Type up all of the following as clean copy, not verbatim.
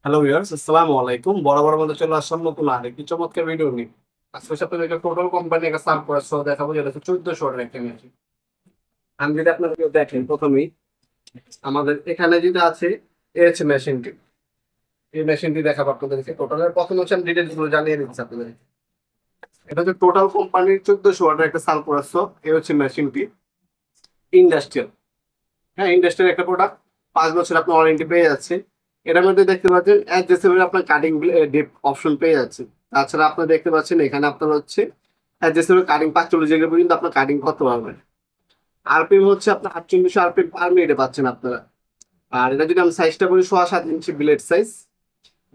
Hello viewers, আসসালামু আলাইকুম। বরাবর মধ্যে চলে আসলাম নতুন আরেকটি চমৎকার ভিডিও নিয়ে। আজকে আপনাদেরকে টোটাল কোম্পানি একটা সারপ্রাইজ সহ দেখাবো, যেটা হচ্ছে 1400 টাকার একটা মেশিন। আমি যদি আপনাদেরকে দেখেন, প্রথমেই আমাদের এখানে যেটা আছে এই হচ্ছে মেশিনটি। এই মেশিনটি দেখাবো আপনাদেরকে। টোটালের প্রথমে হচ্ছে আমি ডিটেলস গুলো জানিয়ে দিচ্ছি আপনাদের। এটা হচ্ছে টোটাল কোম্পানির 1400 টাকার একটা সারপ্রাইজ সহ। এই হচ্ছে মেশিনটি ইন্ডাস্ট্রিয়াল। হ্যাঁ, ইন্ডাস্ট্রিয়াল একটা প্রোডাক্ট। 5 বছর আপনি ওয়ারেন্টি পেয়ে যাচ্ছেন। এটার মধ্যে দেখতে পাচ্ছেন অ্যাডজাস্টেবল আপনার কাটিং ডিপ অপশন পেয়ে যাচ্ছে। তাছাড়া আপনি দেখতে পাচ্ছেন এখানে আপনার হচ্ছে অ্যাডজাস্টেবল কাটিং 45 ডিগ্রি পর্যন্ত আপনার কাটিং করতে পারবেন। আরপিএম হচ্ছে আপনার 4800 আরপিএম পার মিনিটে পাচ্ছেন আপনারা। আর এটা যদি আমি সাইজটা বলি 7.5 ইঞ্চি ব্লেড সাইজ।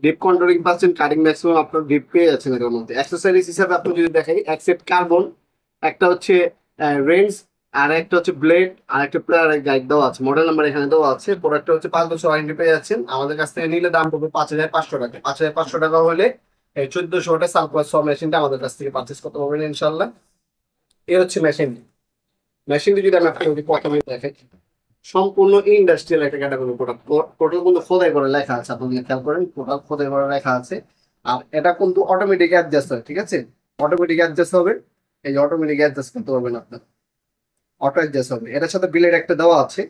ডিপ কন্ট্রোলিং পাচ্ছেন, কাটিং ম্যাক্সিমাম আপনার ডিপ পেয়ে যাচ্ছেন এটার মধ্যে। অ্যাক্সেসরিজ হিসাবে আপনি যদি দেখাই, এক সেট কার্বন, একটা হচ্ছে রেঞ্জ, আর একটা হচ্ছে ব্লেড, আর একটা প্লেয়ার গাইড দেওয়া আছে। মডেল নাম্বার এখানে দেওয়া আছে। প্রোডাক্টটা হচ্ছে 5 বছর ওয়ারেন্টি পেয়ে যাচ্ছেন। আমাদের কাছ থেকে নিলে দাম পড়বে 5500 টাকা। 5500 টাকা হলে এই 1400 ওয়াটের সালপ্লাস সব মেশিনটা আমাদের কাছ থেকে পারচেস করতে পারবেন ইনশাল্লাহ। এই হচ্ছে মেশিনটি। মেশিনটি যদি আমি আপনাকে প্রথমে দেখাই, সম্পূর্ণ ইন্ডাস্ট্রিয়াল একটা ক্যাটাগরি প্রোডাক্ট। টোটাল কিন্তু খোদাই করে লেখা আছে, আপনি যদি খেয়াল করেন টোটাল খোদাই করে লেখা আছে। আর এটা কিন্তু অটোমেটিক অ্যাডজাস্ট হয়, ঠিক আছে? অটোমেটিক অ্যাডজাস্ট হবে। এই অটোমেটিক অ্যাডজাস্ট করতে পারবেন আপনার, অটো অ্যাডজাস্ট হবে। এটার সাথে বিলের একটা দেওয়া আছে।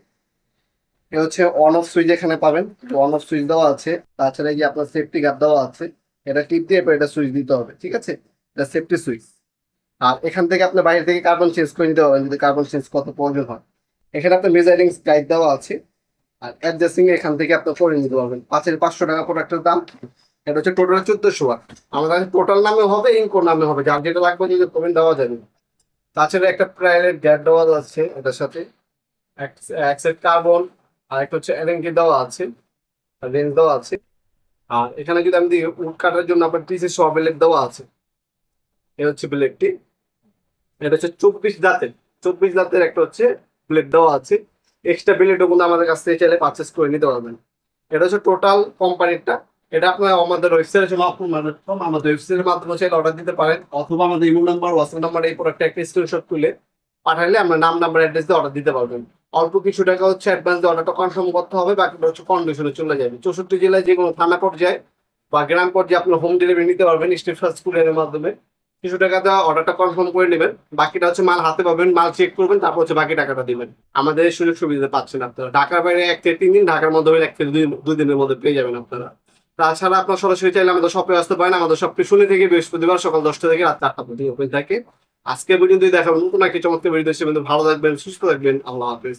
এ হচ্ছে অন অফ সুইচ এখানে পাবেন, অন অফ সুইচ দেওয়া আছে। তাছাড়া এই যে আপনার সেফটি গার্ড দেওয়া আছে। এটা টিপ দিয়ে এরপর এটা সুইচ দিতে হবে, ঠিক আছে? এটা সেফটি সুইচ। আর এখান থেকে আপনি বাইরে থেকে কার্বন চেঞ্জ করে নিতে পারবেন যদি কার্বন চেঞ্জ কত প্রয়োজন হয়। এখানে আপনার মেজারিং গাইড দেওয়া আছে। আর অ্যাডজাস্টিং এখান থেকে আপনি করে নিতে পারবেন। 5500 টাকা প্রোডাক্টের দাম। এটা হচ্ছে টোটাল 1400 ওয়াট। আমাদের টোটাল নামে হবে, ইনকোর নামে হবে, যার যেটা লাগবে যদি কমেন্ট দেওয়া যাবে। তাছাড়া একটা প্রাইভেট গ্যাট দেওয়া আছে এটার সাথে, এক সেট কার্বন, আর একটা হচ্ছে এলএনটি দেওয়া আছে, রেঞ্জ দেওয়া আছে। আর এখানে যদি আমি দিই উড কাটার জন্য আপনার টিসি সহ ব্লেড দেওয়া আছে। এই হচ্ছে ব্লেডটি। এটা হচ্ছে 24 দাঁতের একটা হচ্ছে ব্লেড দেওয়া আছে। এক্সট্রা ব্লেডও কিন্তু আমাদের কাছ থেকে চাইলে পারচেস করে নিতে পারবেন। এটা হচ্ছে টোটাল কোম্পানিটা। এটা আপনার আমাদের ওয়েবসাইটে জন্য আমাদের ওয়েবসাইটের মাধ্যমে চাইলে অর্ডার দিতে পারেন, অথবা আমাদের ইমেল নাম্বার, হোয়াটসঅ্যাপ নাম্বার, এই প্রোডাক্টটা একটা স্ক্রিনশট তুলে পাঠালে আমরা নাম, নাম্বার, অ্যাড্রেস দিয়ে অর্ডার দিতে পারবেন। অল্প কিছু টাকা হচ্ছে অ্যাডভান্স দিয়ে অর্ডারটা কনফার্ম করতে হবে, বাকিটা হচ্ছে কন্ডিশনে চলে যাবে। 64 জেলায় যে কোনো থানা পর্যায়ে বা গ্রাম পর্যায়ে আপনার হোম ডেলিভারি নিতে পারবেন স্টেট ফার্স্ট কুরিয়ারের মাধ্যমে। কিছু টাকা দেওয়া অর্ডারটা কনফার্ম করে নেবেন, বাকিটা হচ্ছে মাল হাতে পাবেন, মাল চেক করবেন, তারপর হচ্ছে বাকি টাকাটা দিবেন। আমাদের এই সুযোগ সুবিধা পাচ্ছেন আপনারা। ঢাকার বাইরে 1 থেকে 3 দিন, ঢাকার মধ্যে 1 থেকে 2 দিনের মধ্যে পেয়ে যাবেন আপনারা। তাছাড়া আপনার সরাসরি চাইলে আমাদের শপে আসতে পারেন। আমাদের শপটি শনি থেকে বৃহস্পতিবার সকাল 10টা থেকে রাত 4টা পর্যন্ত ওপেন থাকে। আজকে পর্যন্ত দেখাবেন নতুন একটি চমৎকার ভিডিও হিসেবে। ভালো থাকবেন, সুস্থ থাকবেন। আল্লাহ হাফেজ।